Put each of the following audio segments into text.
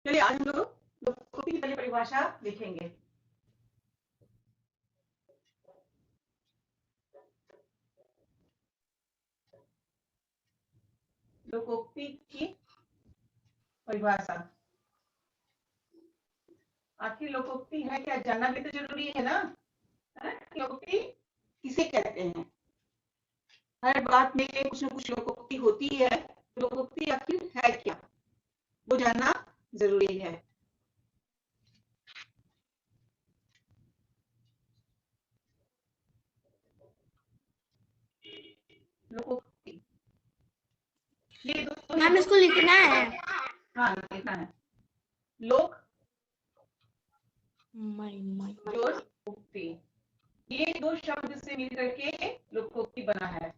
चलिए आज हम लोग लोकोक्ति की पहली परिभाषा देखेंगे। लोकोक्ति की परिभाषा। आखिर लोकोक्ति है क्या, जानना भी तो जरूरी है ना। लोकोक्ति किसे कहते हैं? हर बात में कुछ न कुछ लोकोक्ति होती है। लोकोक्ति आखिर है क्या, वो जानना जरूरी है। लोकोक्ति ये दो मैम इसको लिखना है। हाँ लिखना है। लोक जोड़ उक्ति, ये दो शब्द से मिलकर के लोकोक्ति बना है।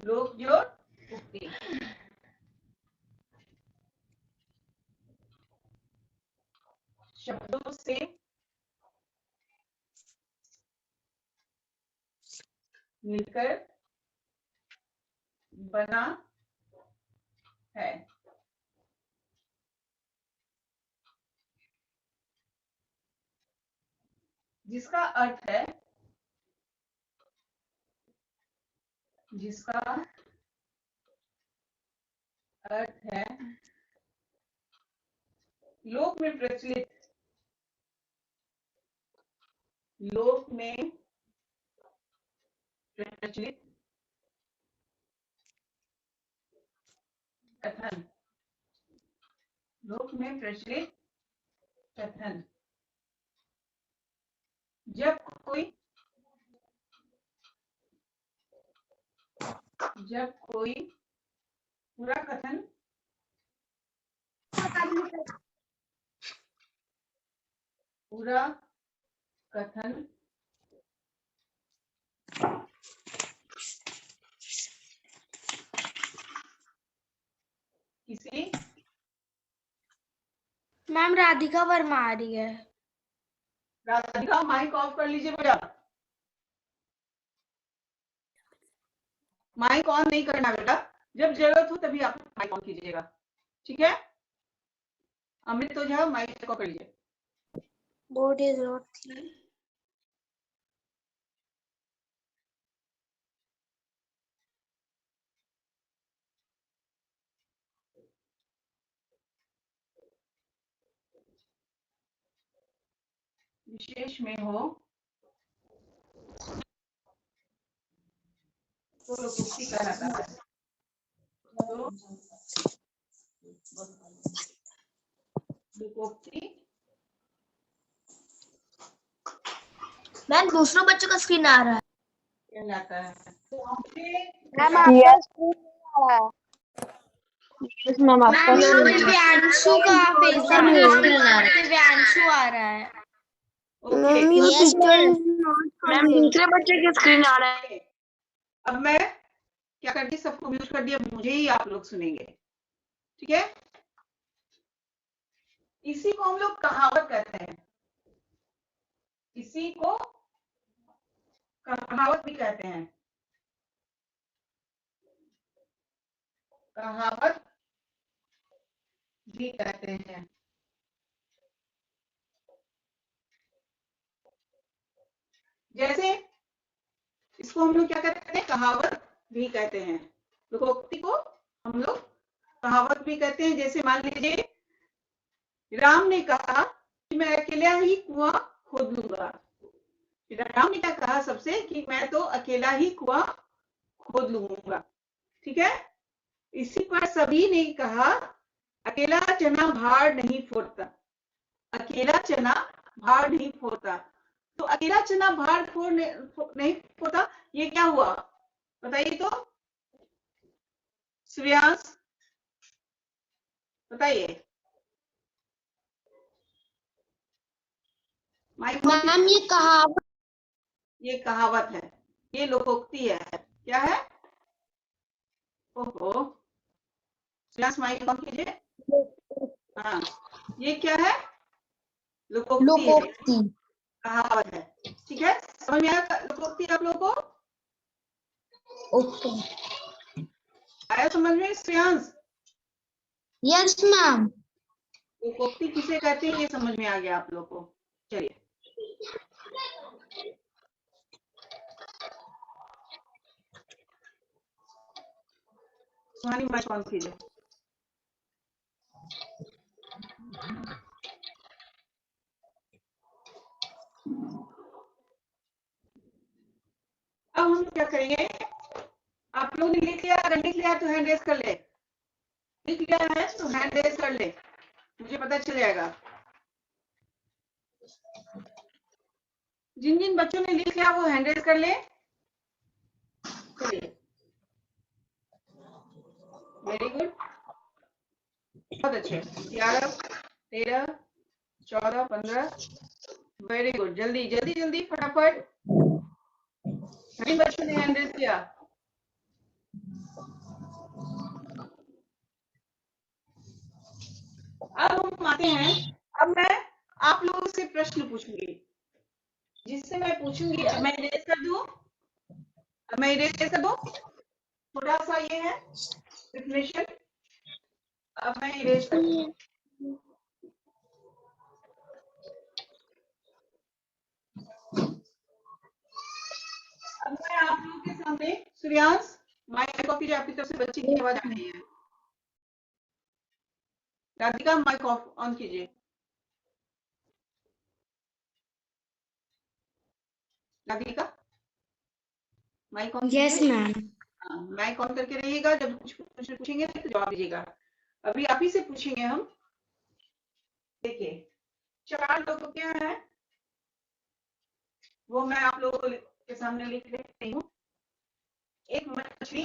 लोक जोड़ उक्ति। शब्दों से मिलकर बना है। जिसका अर्थ है लोक में प्रचलित कथन। लोक में प्रचलित कथन। जब कोई पूरा कथन किसी मैम राधिका वर्मा आ रही है। राधिका माइक ऑफ कर लीजिए बेटा। माइक ऑन नहीं करना बेटा, जब जरूरत हो तभी आप माइक ऑन कीजिएगा, ठीक है। अमृत ओझा माइक ऑफ कर लीजिए। Board is not. विशेष में हो तो लोकोक्ति कहलाता है। तो लोकोक्ति मैम दूसरों बच्चों का स्क्रीन आ रहा है। कहलाता है। मैम आपका दिव्यांशु का दिव्यांशु आ रहा है। मैम दूसरे बच्चे की स्क्रीन आ रहा है। अब मैं क्या कर दी, सबको म्यूट कर दिया, मुझे ही आप लोग सुनेंगे, ठीक है। इसी को हम लोग कहावत कहते हैं। इसी को कहावत भी कहते हैं। कहावत भी कहते हैं। जैसे इसको हम लोग क्या कहते हैं, कहावत भी कहते हैं। लोकोक्ति को हम लोग कहावत भी कहते हैं। जैसे मान लीजिए राम ने कहा कि मैं अकेला ही कुआं खोद लूंगा। राम ने क्या कहा सबसे कि मैं तो अकेला ही कुआं खोद लूंगा, ठीक है। इसी पर सभी ने कहा अकेला चना भार नहीं फोड़ता। अकेला चना भार नहीं फोड़ता। तो अकेला चना भार नहीं फोड़ता, ये क्या हुआ बताइए तो, श्रेयांश बताइए। मैम ये कहावत है, ये लोकोक्ति है। क्या है? ओहो, श्रेयांश माइक ऑन कीजिए। हाँ, ये क्या है? लोकोक्ति है, कहावत है, ठीक है। समझ में आया लोकोक्ति आप लोगों को? ओके, आया समझ में श्रेयांश? Yes ma'am. लोकोक्ति किसे कहते हैं ये समझ में आ गया आप लोग को। चलिए सुहानी माइक ऑन कीजिए। अब हम क्या करेंगे, आप लोगों ने लिख लिया, अगर लिख लिया तो हैंड रेस कर ले, लिख लिया है तो हैंड रेस कर ले, मुझे पता चल जाएगा। जिन जिन बच्चों ने लिख लिया वो हैंड रेस कर ले। चलिए वेरी गुड, बहुत अच्छे। 11, 13, 14, 15, वेरी गुड। जल्दी जल्दी जल्दी फटाफट। सभी बच्चों ने हैंड रेस किया। अब हम आते हैं, अब मैं आप लोगों से प्रश्न पूछूंगी, जिससे मैं पूछूंगी, अब मैं इरेज कर दूं, अब मैं इरेज कर दूं, थोड़ा सा ये है डिफिनेशन, अब मैं इरेज कर दूं। अब मैं आप लोगों के सामने, सूर्यांश माइक ऑफ कीजिए, आपकी तरफ से बच्ची की आवाज आ रही है। राधिका माइक ऑफ ऑन कीजिए। राधिका माइक ऑन यस कीजिए। मैम। माइक ऑन करके रहिएगा, जब कुछ प्रश्न पूछेंगे तो जवाब दीजिएगा। अभी आप ही से पूछेंगे हम। देखिए 4 लोग क्या है वो मैं आप लोगों के सामने लिख रही हूँ। एक मछली,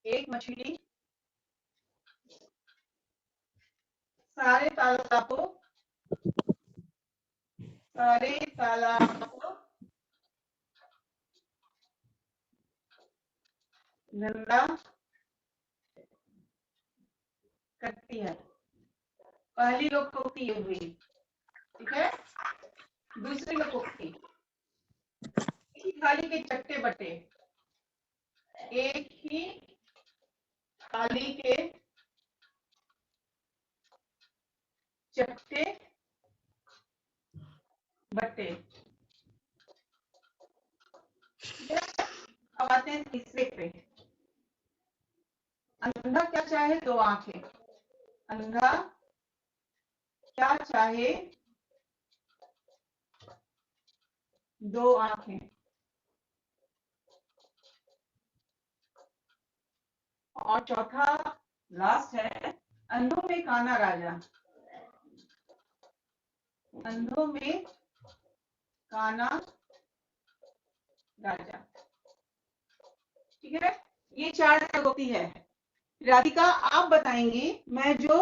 एक मछली सारे तालाबों गंदा करती है। पहली लोकोक्ति ये हुई, ठीक है। दूसरी लोकोक्ति, एक ही थाली के चट्टे बट्टे, एक ही थाली के चट्टे बट्टे। अब आते हैं तीसरे पे। अंधा क्या चाहे 2 आंखें, अंधा क्या चाहे 2 आंखें। और चौथा लास्ट है, अंधों में काना राजा, अंधों में काना राजा, ठीक है। ये 4 लोकोक्ति है। राधिका आप बताएंगी, मैं जो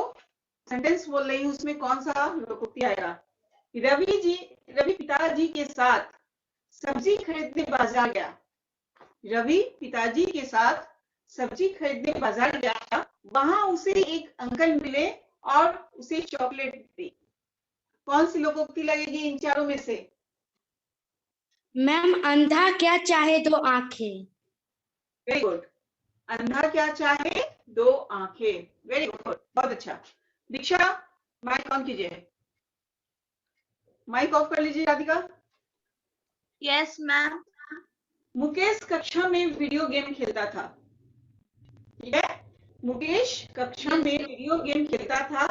सेंटेंस बोल रही हूँ उसमें कौन सा लोकोक्ति आएगा। रवि पिताजी के साथ सब्जी खरीदने बाजार गया। रवि पिताजी के साथ सब्जी खरीदने बाजार गया, वहां उसे एक अंकल मिले और उसे चॉकलेट दी। कौन सी लोकोक्ति लगेगी इन चारों में से? मैम अंधा क्या चाहे 2 आंखें। वेरी गुड, अंधा क्या चाहे 2 आंखें, वेरी गुड, बहुत अच्छा। दीक्षा माइक ऑन कीजिए, माइक ऑफ कर लीजिए। राधिका। Yes ma'am. मुकेश कक्षा में वीडियो गेम खेलता था, ठीक है। मुकेश कक्षा में वीडियो गेम खेलता था,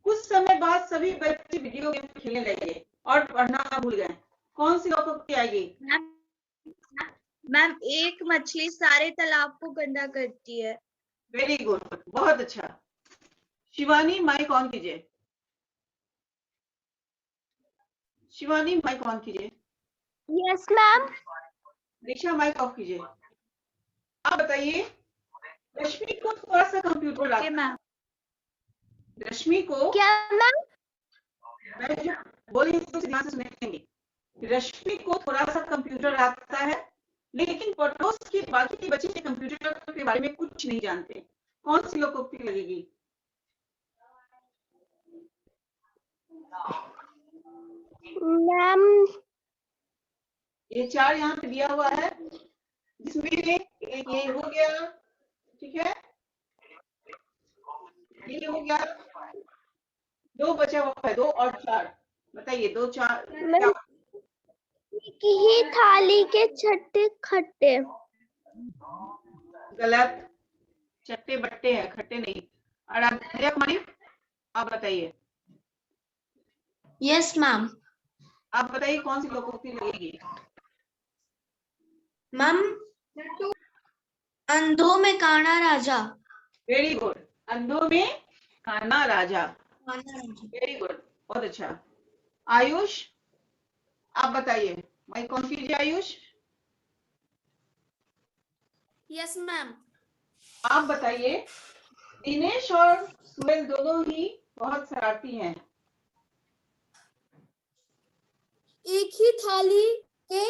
कुछ समय बाद सभी बच्चे वीडियो गेम खेलने लगे और पढ़ना भूल गए। कौन सी लोकोक्ति आएगी? मैम एक मछली सारे तालाब को गंदा करती है। वेरी गुड, बहुत अच्छा। शिवानी माइक ऑन कीजिए, शिवानी माइक ऑन कीजिए। Yes ma'am. Diksha mike off कीजिए। आप बताइए, रश्मि को थोड़ा सा कंप्यूटर आता है। रश्मि को क्या मैम? मैं जो बोल रही हूँ ध्यान से सुनेंगे। रश्मि को थोड़ा सा कंप्यूटर आता है, लेकिन पड़ोस के बाकी के बच्चे कंप्यूटर के बारे में कुछ नहीं जानते। कौन सी लोकोक्ति लगेगी? मैम ये 4 यहाँ पे दिया हुआ है, जिसमें एक ये हो गया, ठीक है, ये हो गया, दो बचा हुआ है, 2 और 4, बताइए 2 4 क्या? एक ही थाली के छठे खट्टे। गलत, चट्टे बट्टे है, खट्टे नहीं। आराध्या कुमारी, आप बताइए, यस मैम। आप बताइए कौन सी लोकोक्ति लगेगी? मैम, अंधों में काना राजा। वेरी गुड, अंधों में काना राजा, काना राजा। वेरी गुड, बहुत अच्छा। आयुष, आप बताइए, माइक ऑन कीजिए आयुष। Yes ma'am. आप बताइए, दिनेश और सुहेल दोनों ही बहुत शरारती हैं। एक ही थाली के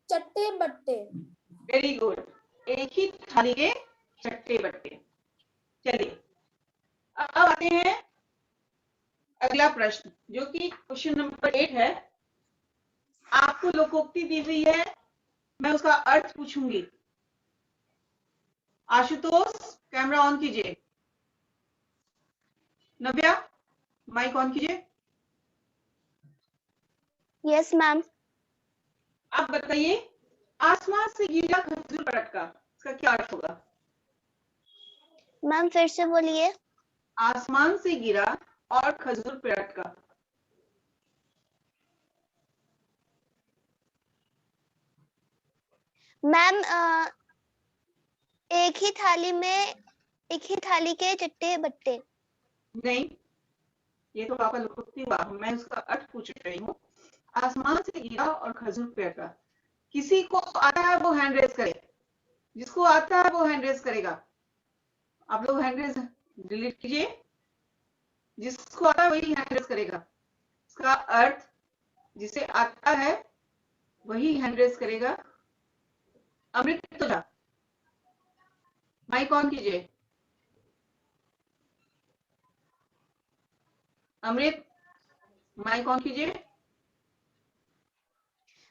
चट्टे बट्टे। वेरी गुड, एक ही थाली के चट्टे बट्टे। चलिए अब आते हैं अगला प्रश्न, जो कि क्वेश्चन नंबर 8 है। आपको लोकोक्ति दी हुई है, मैं उसका अर्थ पूछूंगी। आशुतोष, कैमरा ऑन कीजिए। नव्या, माइक ऑन कीजिए। Yes ma'am. आप बताइए, आसमान से गिरा खजूर पर अटका, इसका क्या अर्थ होगा? मैम फिर से बोलिए। आसमान से गिरा और खजूर पर अटका। मैम एक ही थाली के चट्टे बट्टे। नहीं, ये तो आपका लोकोक्ति हुआ, मैं उसका अर्थ पूछ रही हूँ। आसमान से गिरा और खजूर पे अटका। किसी को आता है वो हैंड रेज करे, जिसको आता है वो हैंड रेज करेगा। आप लोग हैंड रेज डिलीट कीजिए, जिसको आता है वही हैंड रेज करेगा। इसका अर्थ, जिसे आता है वही हैंड रेज करेगा। अमृत तो जा, माइक ऑन कीजिए। अमृत, माइक ऑन कीजिए।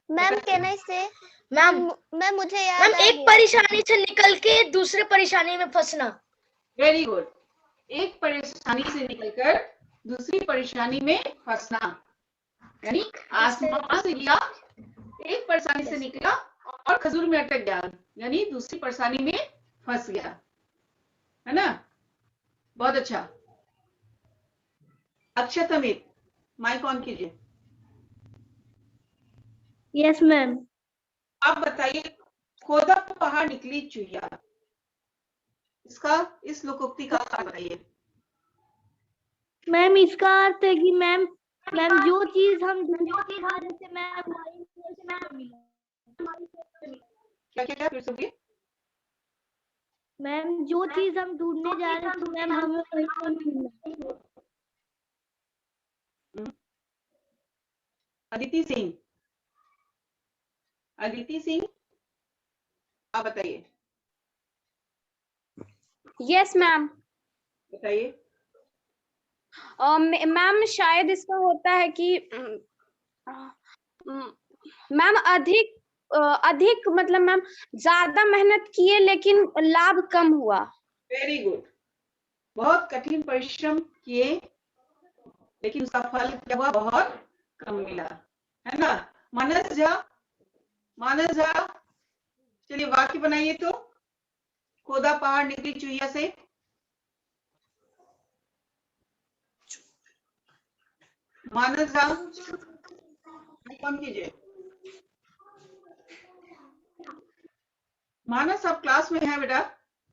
मैम कैन आई से? मैम मैम मुझे याद मैम आ एक गया। परेशानी से निकल के दूसरे परेशानी में फंसना। वेरी गुड, एक परेशानी से निकलकर दूसरी परेशानी में फंसना, यानी आसमान से गिरा, एक परेशानी से निकला और खजूर में अटक गया, यानी दूसरी परेशानी में फंस गया, है ना? बहुत अच्छा। अक्षत अमित, माइक ऑन कीजिए। Yes ma'am. आप बताइए, खोदा पहाड़ निकली चुहिया, इसका, इस लोकोक्ति का अर्थ बताइए। मैम इसका अर्थ है कि मैम जो चीज हम ढूंढते हैं, जैसे क्या क्या क्या, फिर से बोलिए। मैम जो चीज हम ढूंढने जा रहे थे मैम हमें वही नहीं मिला। अदिति सिंह, अदिति सिंह, आप बताइए। Yes ma'am. बताइए। मैम शायद इसका होता है कि मैम अधिक मतलब मैम ज्यादा मेहनत किए लेकिन लाभ कम हुआ। वेरी गुड, बहुत कठिन परिश्रम किए लेकिन उसका फल क्या हुआ? बहुत कम मिला, है ना? मानस झा, मानस झा, चलिए वाक्य बनाइए तो। खोदा पहाड़ निकली चुहिया से। मानस झा, कम कीजिए। मानस, आप क्लास में हैं बेटा,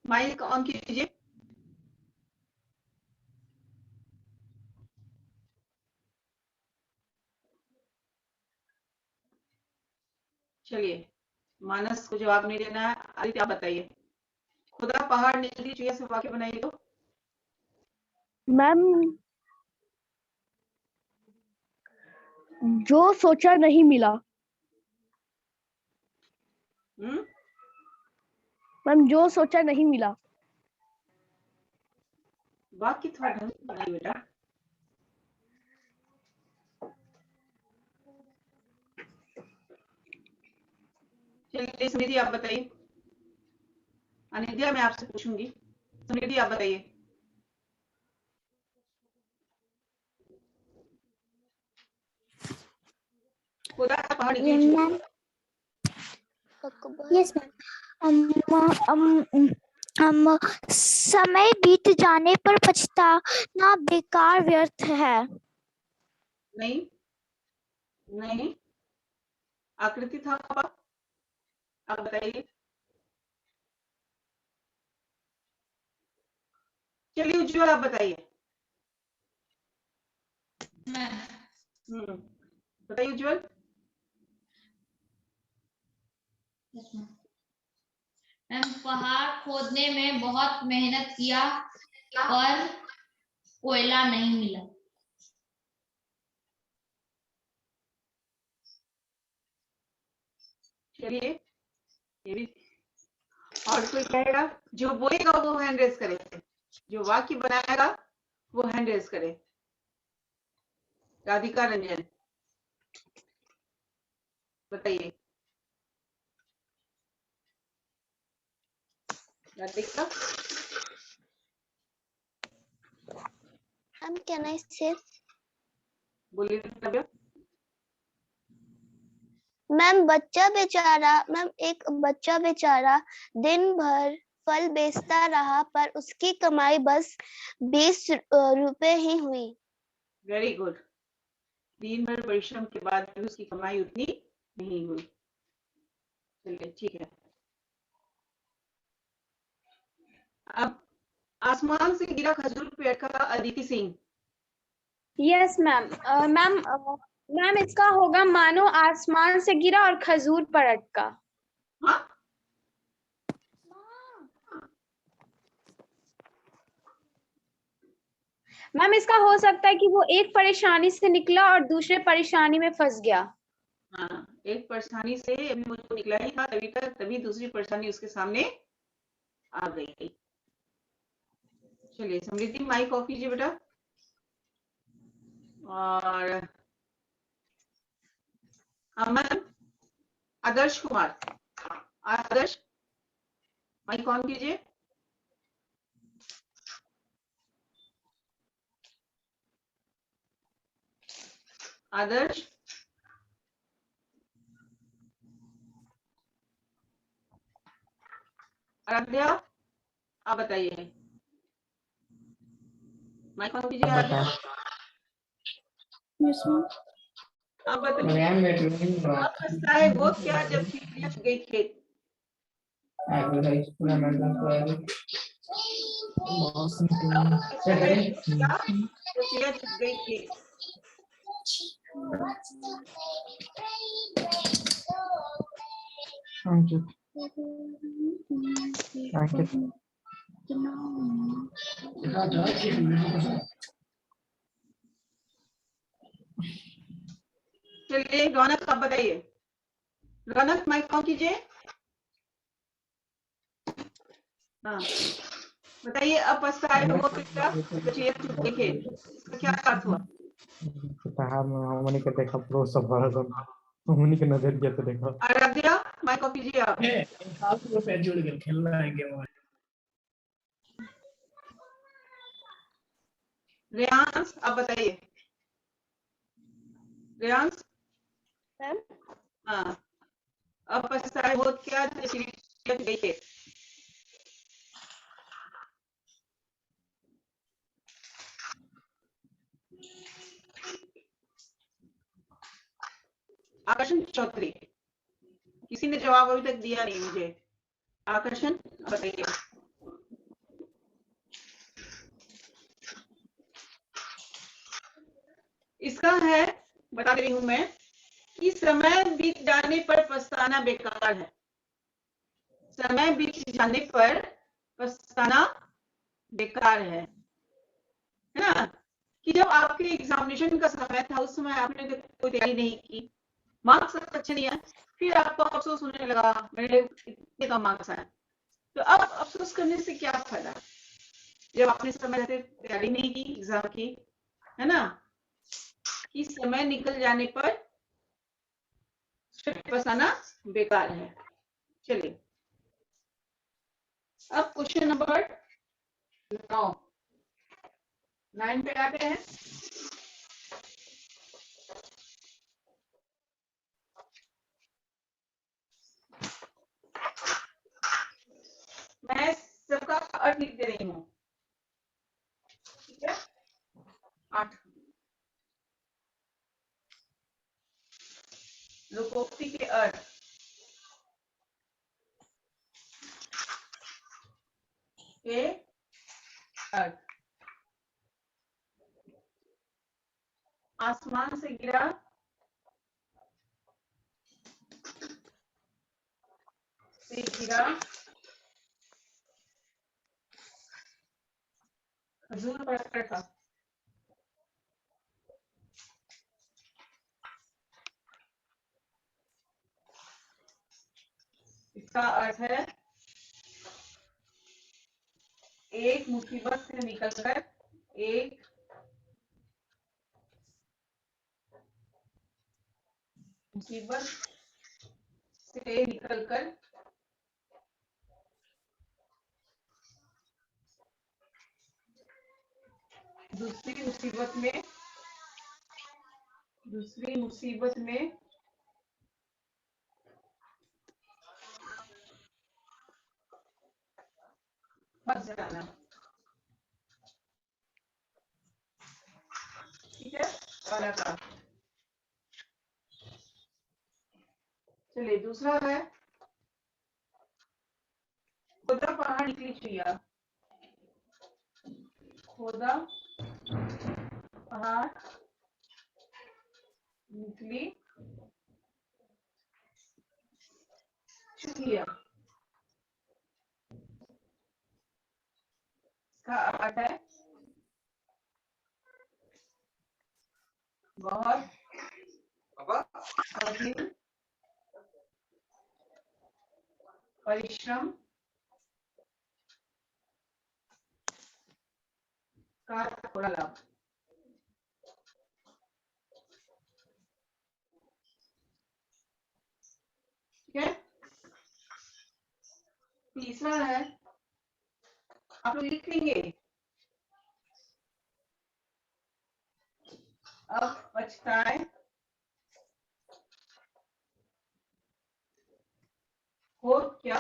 माइक ऑन कीजिए। चलिए, मानस को जवाब नहीं देना है। आदित्य, आप बताइए, खुदा पहाड़ निकली चुहिया से वाक्य बनाइए तो। मैम जो सोचा नहीं मिला। मैम जो सोचा नहीं मिला। वाक्य थोड़ा ढंग से बनाइए बेटा। चलिए समृद्धि, आप बताइए। अनिद्या, मैं आपसे पूछूंगी। समृद्धि, आप बताइए। खुदा का पहाड़ नीचे छू यस मैम समय बीत जाने पर पछताना बेकार व्यर्थ है। नहीं नहीं, आकृति था पापा, आप बताइए। चलिए उज्ज्वल आप बताइए। बताइए उज्ज्वल। मैम पहाड़ खोदने में बहुत मेहनत किया पर कोयला नहीं मिला। चलिए ये भी, और कोई कहेगा? जो बोलेगा वो हैंड रेज करे, जो वाक्य बनाएगा वो हैंड रेज करे। राधिका रंजन बताइए। राधिका, मैम कैन आई से? बोलिए नव्या। मैम एक बच्चा बेचारा दिन भर फल बेचता रहा पर उसकी कमाई बस 20 रुपए ही हुई। Very good. दिन भर परिश्रम के बाद भी उसकी कमाई उतनी नहीं हुई। चलिए ठीक है। अब आसमान से गिरा खजूर पेड़ का Aditi Singh. Yes ma'am. Ma'am इसका होगा मानो आसमान से गिरा और खजूर पर अटका। हाँ, मैम इसका हो सकता है कि वो एक परेशानी से निकला और दूसरे परेशानी में फंस गया। हाँ, एक परेशानी से अभी मुझको निकला ही था तभी दूसरी परेशानी उसके सामने आ गई। चलिए समृद्धि माइक ऑफ कीजिए बेटा। और अमन आदर्श कुमार, आदर्श माइक ऑन कीजिए। आदर्श, आराध्या आप बताइए। माइक ऑन कीजिए आराध्या। आप बताइए। अब पछता है वो क्या जब चिड़िया गई खेत। अब पछता है वो क्या जब चिड़िया छुप गई खेत। चलिए रौनक आप बताइए। रौनक माइक ऑन कीजिए। हाँ बताइए। अब पछता है वो क्या जब चिड़िया छुप गई खेत, इसका क्या अर्थ हुआ? हमनी के देखा प्रो सब भरत हमनी के नजरिया से देखा। आराध्या माइक ऑफ कीजिए आप। फालतू पे जुड़ के खेलना है गेम। रेयांश आप बताइए। रेयांश, हाँ अब पछता है वो क्या जब चिड़िया छुप गई खेत। आकर्षण चौधरी, किसी ने जवाब अभी तक दिया नहीं मुझे। आकर्षण बताइए। इसका है, बता रही हूं मैं, कि समय बीत जाने पर पछताना बेकार है। समय बीत जाने पर पछताना बेकार है ना? कि जब आपके एग्जामिनेशन का समय था उस समय आपने कोई तैयारी नहीं की, मार्क्स अच्छे नहीं आए, फिर आपको अफसोस होने लगा मेरे इतने कम मार्क्स आए। तो अब अफसोस करने से क्या फायदा जब आपने समय रहते तैयारी नहीं की एग्जाम की, है ना? कि समय निकल जाने पर पछताना बेकार है। चलिए अब क्वेश्चन नंबर 9 पे आते हैं। मैं सबका अर्थ लिख दे रही हूँ, ठीक है। 8 लोकोक्ति के अर्थ। आसमान से गिरा, खजूर पर था। इसका अर्थ है एक मुसीबत से निकलकर, एक मुसीबत से निकलकर दूसरी मुसीबत में फंस जाना, ठीक है। पहला का। चलिए दूसरा है खोदा पहाड़ निकली चुईया। खोदा पहाड़ निकली चुईया। इसका अर्थ है बहुत कठिन परिश्रम का थोड़ा लाभ। ठीक है। तीसरा है, आप लोग लिख लेंगे, अब पछताए हो क्या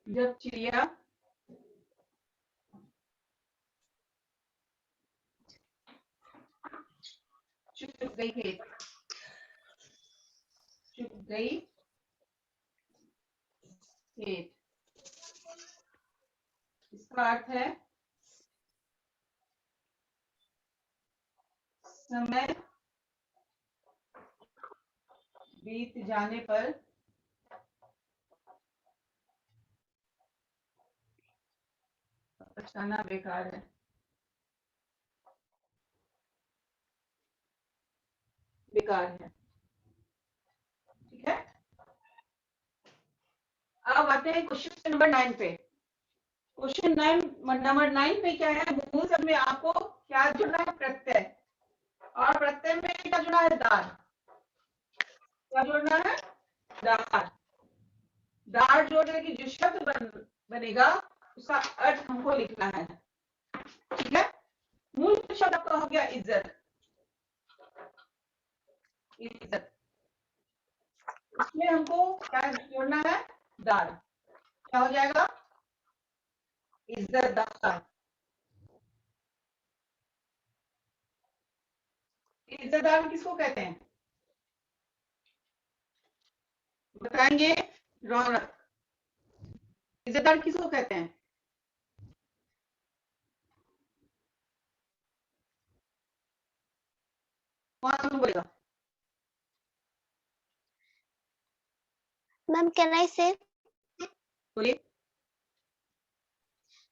जब चिड़िया चुप गई खेत, चुप गई खेत। इसका अर्थ है समय बीत जाने पर पछताना बेकार है, बेकार है। ठीक है। अब आते हैं क्वेश्चन नंबर 9 पे। क्वेश्चन नंबर 9 पे क्या है, मूल शब्द में आपको क्या जुड़ना है, प्रत्यय, और प्रत्यय में क्या जुड़ा है, दार। क्या जोड़ना है, दार। दार जोड़ने की जो शब्द बनेगा उसका अर्थ हमको लिखना है। ठीक है। मूल शब्द आपका हो गया इज्जत, इज्जत। इसमें हमको क्या जोड़ना है, दार। क्या हो जाएगा, इज्जतदार। इज्जतदार किसको कहते हैं, बताएंगे, रौनक। इज्जतदार किसको कहते हैं, कौन बोलेगा। मैम कैन आई से? बोलिए।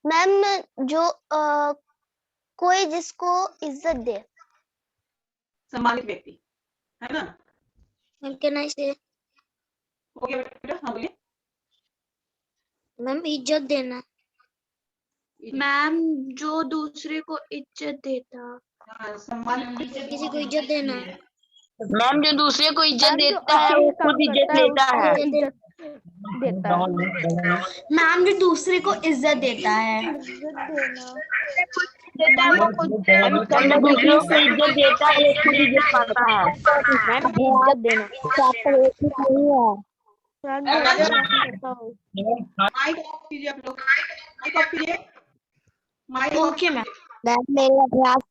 मैम जो कोई जिसको इज्जत दे, सम्मानित व्यक्ति, है ना। मैम कैन आई से? हो गया बेटा, हाँ बोलिए। मैम इज्जत देना। मैम जो दूसरे को इज्जत देता। हाँ, सम्मानित किसी को इज्जत देना। मैम जो दूसरे को इज्जत देता है वो खुद इज्जत लेता है। मैम जो दूसरे को इज्जत देता है। जो दूसरों को इज्जत देता है वो खुद इज्जत पाता है। मैम इज्जत देना। माइक ऑफ कीजिए आप लोग, माइक ऑफ कीजिए, mike off okay ma'am. Ma'am मेरा अभ्यास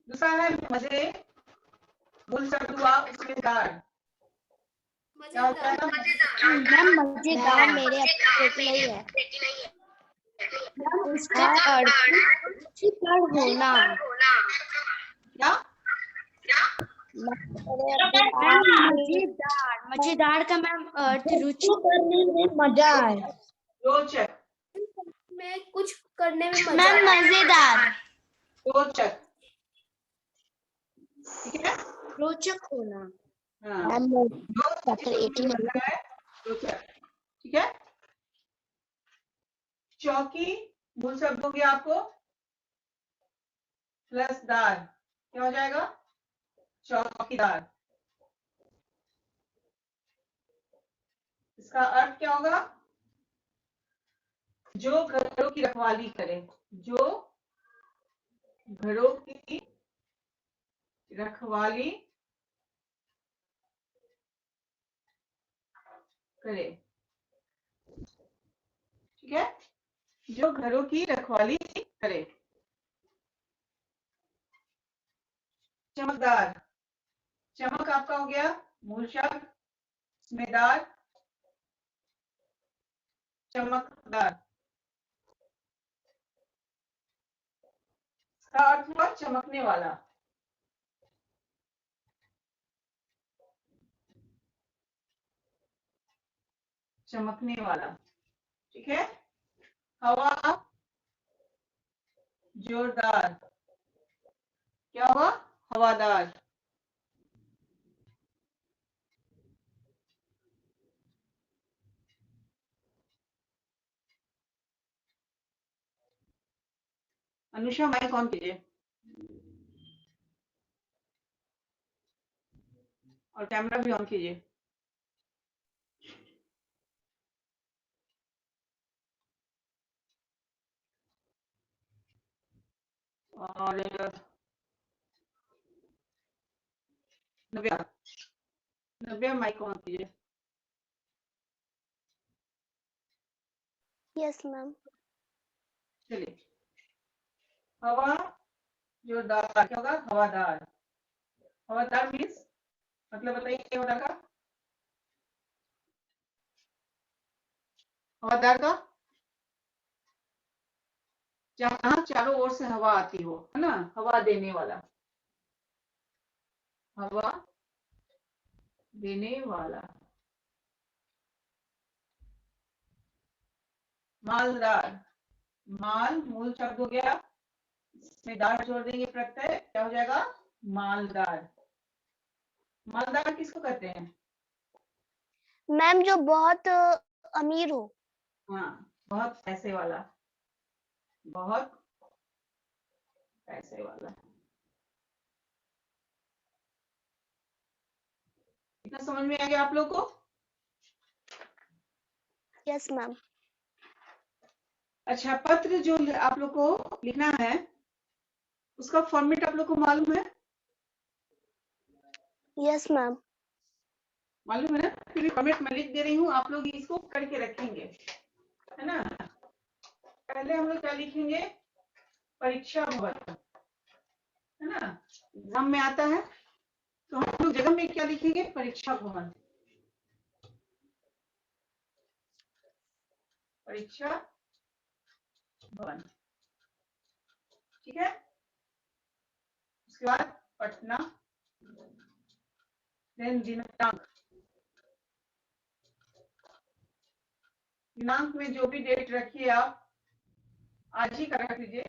दूसरा है मजे, मूल शब्द हुआ उसमें दार, क्या होता है? मैम मजेदार। मेरे अभ्यास नहीं है। मैम उसका अर्थ रुचिकर होना। क्या? मैम मजेदार, मजेदार का मैम अर्थ रुचि करने में मजा है। रोचक, में कुछ करने में मजा मैम मजेदार, रोचक, ठीक है। रोचक होना। हाँ, मैम चैप्टर 18 है रोचक, ठीक है। चौकी मूल शब्द हो गया आपको प्लस दार, क्या हो जाएगा? चौकीदार। इसका अर्थ क्या होगा? जो घरों की रखवाली करे, जो घरों की रखवाली करे, ठीक है, जो घरों की रखवाली करे। चमकदार, चमक आपका हो गया मूल शब्द, स्मेदार, चमकदार, इसका अर्थ हुआ चमकने वाला। चमकने वाला, ठीक है। हवा जोरदार, क्या हुआ? हवादार। अनुषा माइक ऑन कीजिए और कैमरा भी ऑन कीजिए। और नव्या, नव्या माइक ऑन कीजिए। Yes ma'am. चलिए, हवा जोरदार क्या होगा? हवादार। हवादार मीन्स मतलब बताइए क्या होता है? हवादार का जहां चारों ओर से हवा आती हो, है ना, हवा देने वाला, हवा देने वाला। मालदार, माल मूल शब्द हो गया, इसमें दार जोड़ देंगे प्रत्यय, क्या हो जाएगा? मालदार। मालदार किसको कहते हैं? मैम जो बहुत अमीर हो। हाँ, बहुत पैसे वाला, बहुत पैसे वाला। इतना समझ में आ गया आप लोग को? Yes ma'am. अच्छा, पत्र जो आप लोग को लिखना है उसका फॉर्मेट आप लोग को मालूम है? Yes ma'am. मालूम है ना? फिर फॉर्मेट मैं लिख दे रही हूँ, आप लोग इसको करके रखेंगे, है ना। पहले हम लोग क्या लिखेंगे? परीक्षा भवन, है ना, एग्जाम में आता है तो हम लोग जगह में क्या लिखेंगे? परीक्षा भवन, परीक्षा भवन, ठीक है। उसके बाद पटना, देन दिनांक, दिनांक में जो भी डेट रखिए आप आज ही का रख लीजिए,